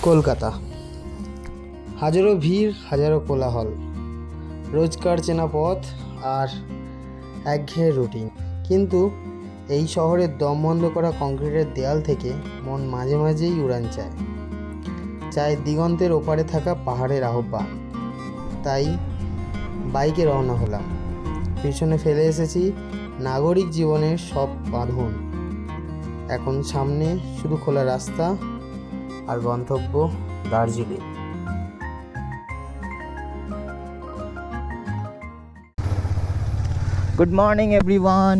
কলকাতা। হাজারো ভিড়, হাজারো কোলাহল, রোজকার চেনা পথ আর একঘেয়ে রুটিন। কিন্তু এই শহরের দম বন্ধ করা কংক্রিটের দেয়াল থেকে মন মাঝে মাঝেই উড়ান চায়, চায় দিগন্তের ওপারে থাকা পাহাড়ের আহ্বান। তাই বাইকে রওনা হলাম। পিছনে ফেলে এসেছি নাগরিক জীবনের সব বাঁধন। এখন সামনে শুধু খোলা রাস্তা আর গন্তব্য দার্জিলিং। Good morning everyone.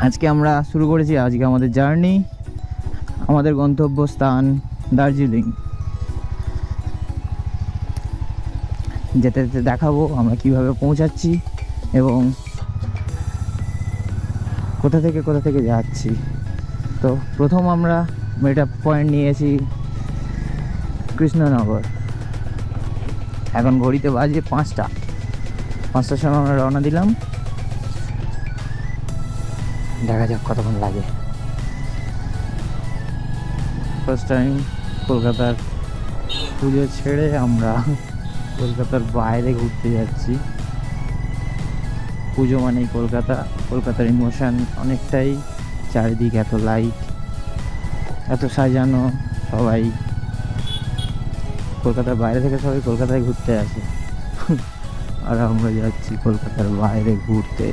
আজকে আমরা শুরু করেছি আমাদের জার্নি, আমাদের গন্তব্যস্থান দার্জিলিং। যেতে যেতে দেখাবো আমরা কিভাবে পৌঁছাচ্ছি এবং কোথা থেকে যাচ্ছি। তো প্রথম আমরা মিট আপ পয়েন্ট নিয়েছি কৃষ্ণনগর। এখন ঘড়িতে বাজে 5টার সময় আমরা রওনা দিলাম। দেখা যাক কতক্ষণ লাগে। ফার্স্ট টাইম কলকাতার পুজো ছেড়ে আমরা কলকাতার বাইরে ঘুরতে যাচ্ছি। পুজো মানেই কলকাতার ইমোশন অনেকটাই। চারিদিক এত লাইট, এত সাজানো, সবাই কলকাতার বাইরে থেকে সবাই কলকাতায় ঘুরতে আসে আর আমরা যাচ্ছি কলকাতার বাইরে ঘুরতে।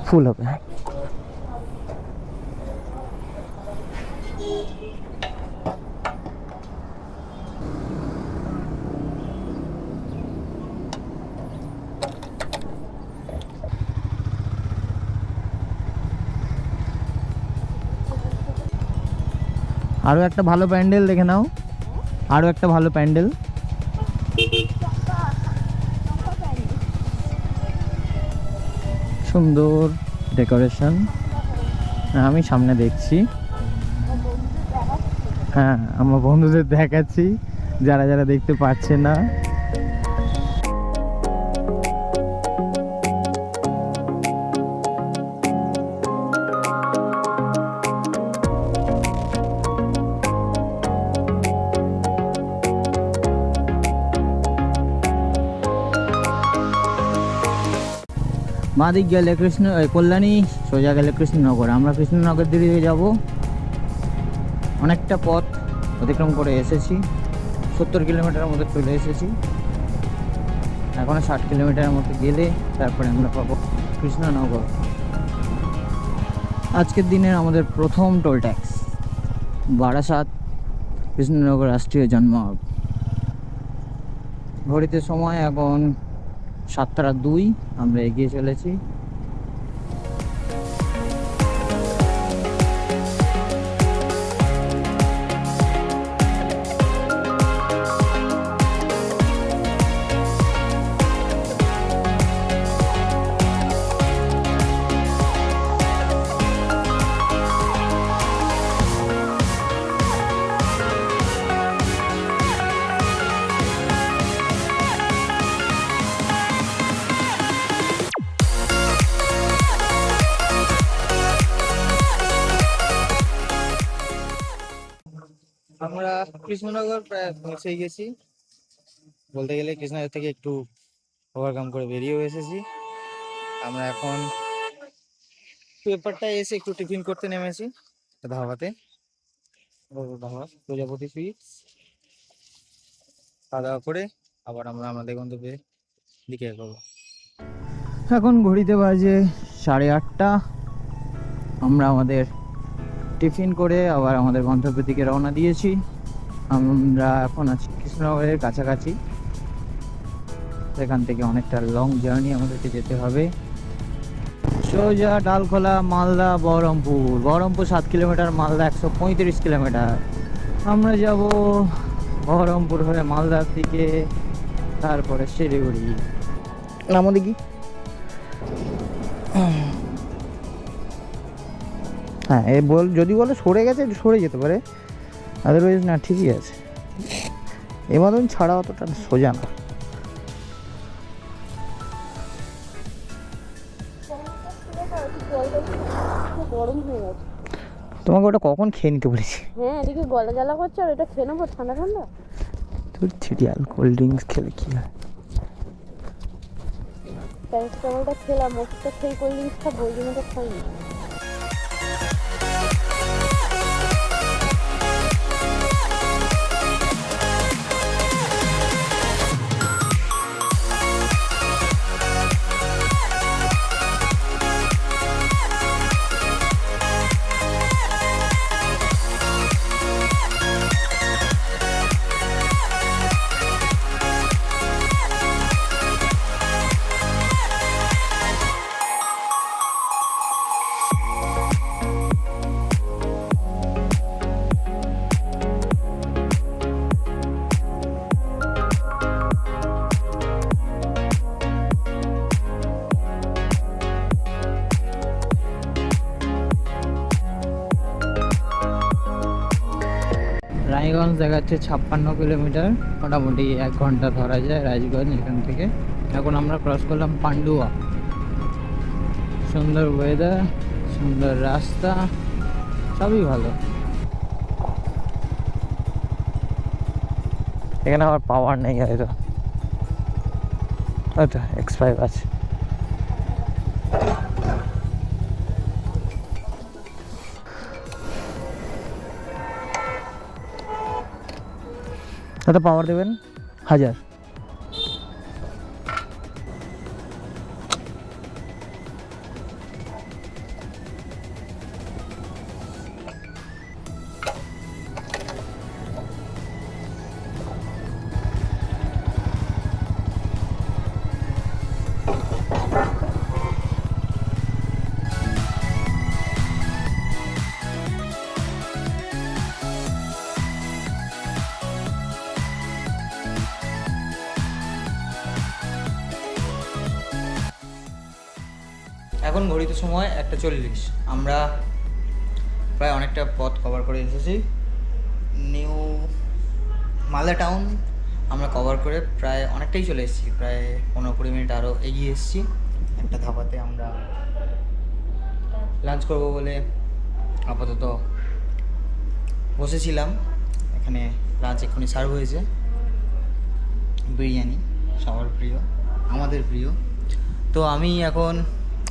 ফুল হবে। আরো একটা ভালো প্যান্ডেল দেখে নাও, আরো একটা ভালো প্যান্ডেল। সুন্দর ডেকোরেশন। আমি সামনে দেখছি, হ্যাঁ আমার বন্ধুদের দেখাচ্ছি যারা যারা দেখতে পাচ্ছে না। বাঁদিক গেলে কল্যাণী, সোজা গেলে কৃষ্ণনগর। আমরা কৃষ্ণনগর দিকে যাব। অনেকটা পথ অতিক্রম করে এসেছি, 70 কিলোমিটারের মতো চলে এসেছি। এখনো 60 কিলোমিটারের মতো গেলে তারপরে আমরা পাবো কৃষ্ণনগর। আজকের দিনের আমাদের প্রথম টোল ট্যাক্স বারাসাত কৃষ্ণনগর রাষ্ট্রীয় জন্মমার্গ। ঘড়িতে সময় এখন 7:02। আমরা এগিয়ে চলেছি। আমরা কৃষ্ণনগর প্রায় পৌঁছে গেছি বলতে গেলে। কৃষ্ণনগর থেকে একটু ওভারকাম করে বেরিয়েও এসেছি। আমরা এখন পেপারটায় এসে একটু টিফিন করতে নেমেছি ধাবাতে, ধাবা প্রজাপতি সুইটস। খাওয়া দাওয়া করে আবার আমরা আমাদের গন্তব্যের দিকে এগোবো। এখন ঘড়িতে বাজে 8:30। আমরা আমাদের টিফিন করে আবার আমাদের গন্তব্যের দিকে রওনা দিয়েছি। আমরা এখন আছি কৃষ্ণনগরের কাছাকাছি। সেখান থেকে অনেকটা লং জার্নি আমাদেরকে যেতে হবে। সোজা ডালখোলা, মালদা, বহরমপুর 7 কিলোমিটার, মালদা 135 কিলোমিটার। আমরা যাব বহরমপুর হয়ে মালদার দিকে, তারপরে শিলিগুড়ি। আমাদের কি হ্যাঁ যদি বলে সরে গেছে, সরে যেতে পারে। আদারওয়াইজ না ঠিকই আছে। এ মতন ছাড়া অতটা সোজা না। গরম হয়ে গেছে। তোমাকে ওটা কখন খেয়ে নিতে বলেছি? হ্যাঁ, এদিকে গলা জ্বালা করছে আর এটা খেয়ে নেবো ঠান্ডা ঠান্ডা। তোর সিরিয়াল কোল্ড ড্রিঙ্কস খেলে কি হয়? প্যারাসিটামলটা খেলাম, ওষুধটা খেয়ে কোল্ড ড্রিঙ্কস খাবো, ওই জন্য তো খাইনি। রায়গঞ্জ দেখাচ্ছে 56 কিলোমিটার, মোটামুটি 1 ঘন্টা ধরা যায় রাজগঞ্জ এখান থেকে। এখন আমরা ক্রস করলাম পান্ডুয়া। সুন্দর ওয়েদার, সুন্দর রাস্তা, সবই ভালো। এখানে আবার পাওয়ার নেই হয়তো, হয়তো X5 আছে। কত পাওয়ার দেবেন? 1000। এখন ঘড়িতে সময় 1:40। আমরা প্রায় অনেকটা পথ কভার করে এসেছি। নিউ মালদা টাউন আমরা কভার করে প্রায় অনেকটাই চলে এসেছি, প্রায় 15-20 মিনিট আরও এগিয়ে এসেছি। একটা ধাবাতে আমরা লাঞ্চ করব বলে আপাতত বসেছিলাম। এখানে লাঞ্চ এক্ষুনি সার্ভ হয়েছে, বিরিয়ানি, সবার প্রিয়, আমাদের প্রিয়। তো আমি এখন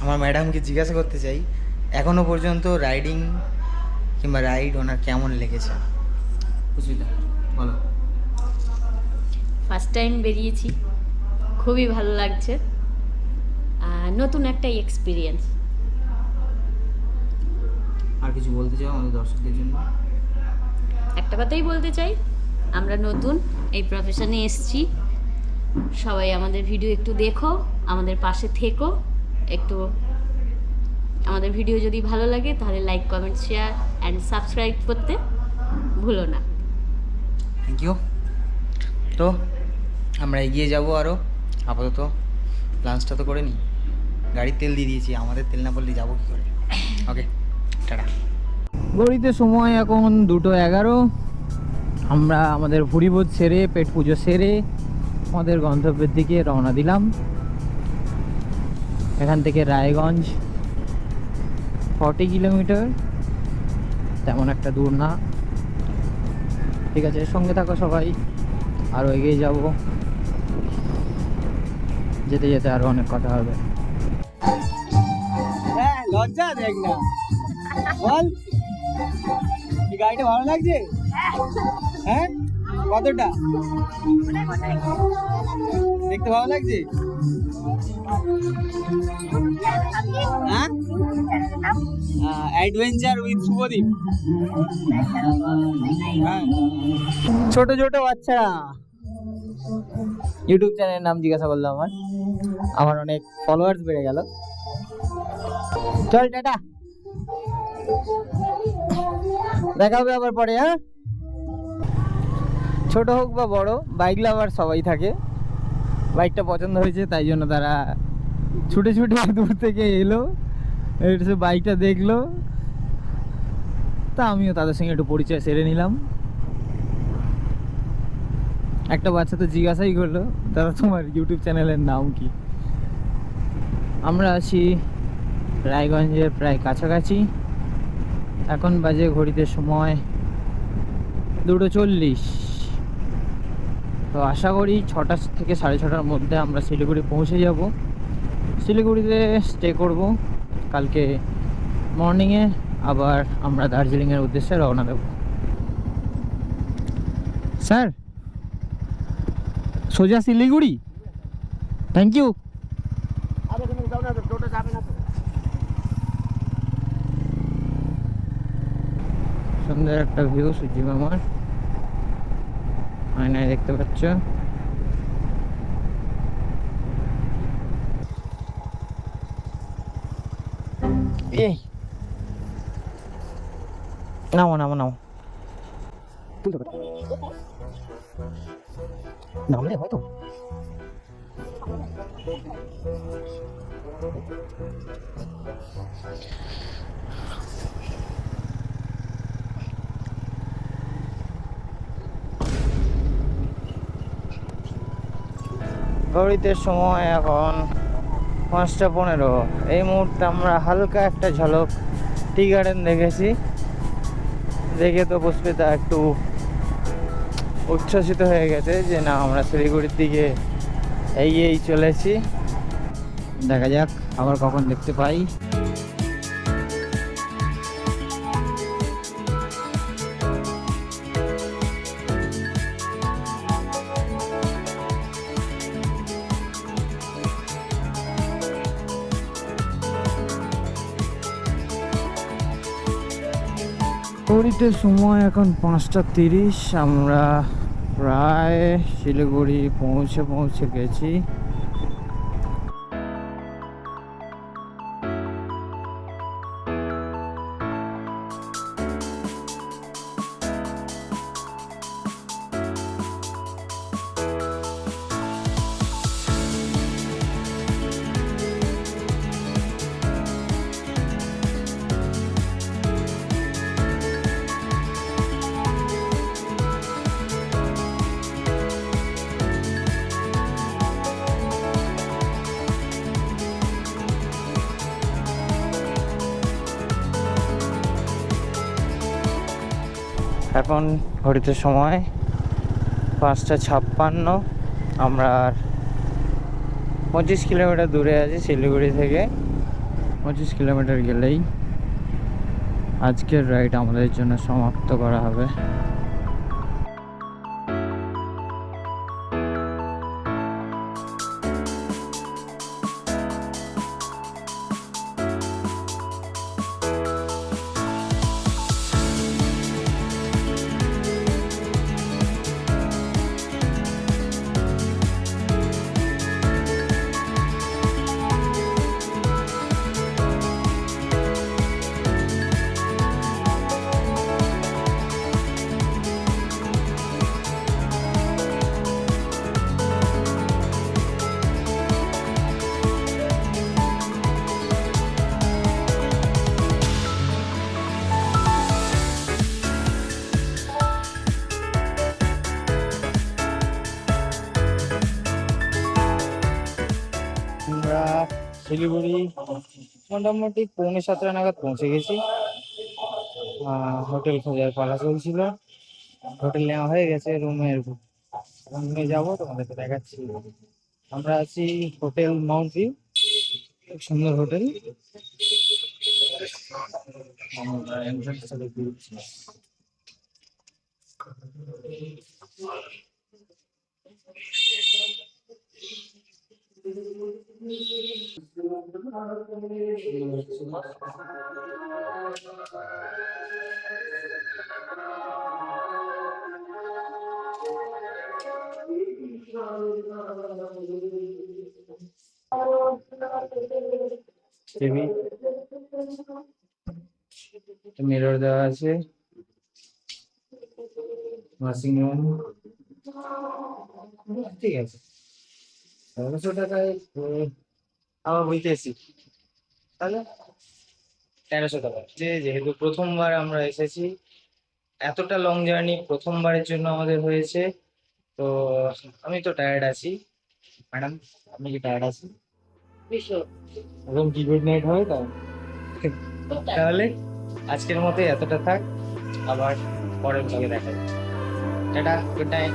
আমার ম্যাডামকে জিজ্ঞাসা করতে চাই এখনও পর্যন্ত রাইডিং কিংবা রাইড ওনার কেমন লেগেছে। সুস্মিতা বলো। ফার্স্ট টাইম বেরিয়েছি, খুবই ভালো লাগছে, নতুন একটা এক্সপিরিয়েন্স। আর কিছু বলতে চাও আমাদের দর্শকদের জন্য? একটা কথাই বলতে চাই, আমরা নতুন এই প্রফেশনে এসেছি, সবাই আমাদের ভিডিও একটু দেখো, আমাদের পাশে থেকো একটু। আমাদের ভিডিও যদি ভালো লাগে তাহলে like, comment, share and subscribe করতে ভুলো না। Thank you. তো আমরা এগিয়ে যাব আরও। আপাতত লাঞ্চটা তো করে নিই, গাড়ির তেল দিয়ে দিয়েছি, আমাদের তেল না পড়লে যাবো কী করে। ওকে, টাটা। ঘড়িতে সময় এখন 2:11। আমরা আমাদের ভুড়িভোজ সেরে, পেট পুজো সেরে আমাদের গন্তব্যের দিকে রওনা দিলাম। এখান থেকে রায়গঞ্জ 40 কিলোমিটার, তেমন একটা দূর না। ঠিক আছে, সঙ্গে থাকো সবাই, আরও এগিয়ে যাব। যেতে যেতে আরও অনেক কথা হবে। লজ্জা দেখ না, বল এই গাড়িটা ভালো লাগছে? হ্যাঁ, কতটা দেখতে ভালো লাগছে? হ্যাঁ, অ্যাডভেঞ্চার উইথ শুভদীপ। হ্যাঁ, ছোট ছোট বাচ্চারা। ইউটিউব চ্যানেলের নাম জিজ্ঞাসা করলো আমার অনেক ফলোয়ার্স বেড়ে গেল। চল টাটা, দেখা হবে আবার পরে। হ্যাঁ, ছোট হোক বা বড়, বাইক লাভার সবাই থাকে। বাইকটা পছন্দ হয়েছে তাই জন্য তারা ছুটে ছুটে দূর থেকে এলো, এসে বাইকটা দেখলো, তা আমিও তাদের সঙ্গে একটু পরিচয় সেরে নিলাম। একটা বাচ্চা তো জিজ্ঞাসাই করলো দাদা তোমার ইউটিউব চ্যানেলের নাম কি। আমরা আছি রায়গঞ্জের প্রায় কাছাকাছি। এখন বাজে ঘড়িতে সময় 2:40। তো আশা করি 6টা থেকে 6:30টার মধ্যে আমরা শিলিগুড়ি পৌঁছে যাব। শিলিগুড়িতে স্টে করব, কালকে মর্নিংয়ে আবার আমরা দার্জিলিংয়ের উদ্দেশ্যে রওনা দেব। স্যার সোজা শিলিগুড়ি, থ্যাংক ইউ। সুন্দর একটা ভিউ সূর্য মামার আয়নায় দেখতে পাচ্ছ। এই নামো নামো নামো, নামলে হয়তো ঘড়িতে সময় এখন 5টা 15। এই মুহূর্তে আমরা হালকা একটা ঝলক টি গার্ডেন দেখেছি, দেখে তো পুষ্পিতা একটু উচ্ছ্বসিত হয়ে গেছে যে না আমরা শিলিগুড়ির দিকে এগিয়েই চলেছি। দেখা যাক আবার কখন দেখতে পাই। ঘড়িতে সময় এখন 5টা 30। আমরা প্রায় শিলিগুড়ি পৌঁছে গেছি। এখন ঘড়িতে সময় 5টা 56। আমরা আর 25 কিলোমিটার দূরে আছি শিলিগুড়ি থেকে। 25 কিলোমিটার গেলেই আজকের রাইড আমাদের জন্য সমাপ্ত করা হবে। আমরা শিলিগুড়ি মোটামুটি 6:45 নাগাদ পৌঁছে গেছি। হোটেল খোঁজার পালা চলছিল, হোটেল নেওয়া হয়ে গেছে। রুমে যাবো, তোমাদেরকে দেখাচ্ছি। আমরা আছি হোটেল মাউন্ট ভিউ, খুব সুন্দর হোটেল। আমরা entrance-টা দেখতে দিচ্ছি। মিরর দেওয়া আছে, ওয়াশিং রুম, ঠিক আছে। 1300 টাকায় আবার বলতেছি তাহলে 1300 টাকা। যেহেতু প্রথমবার আমরা এসেছি, এতটা লং জার্নি প্রথমবারের জন্য আমাদের হয়েছে, তো তো আমি তো টায়ার্ড আছি। ম্যাডাম, আপনি কি টায়ার্ড আছেন? ভীষণ। এখন কি গুড নাইট হয় তাই? তাহলে আজকের মতো এতটা থাক, আবার পরের ব্লগে দেখা যাবে। Tata, good night.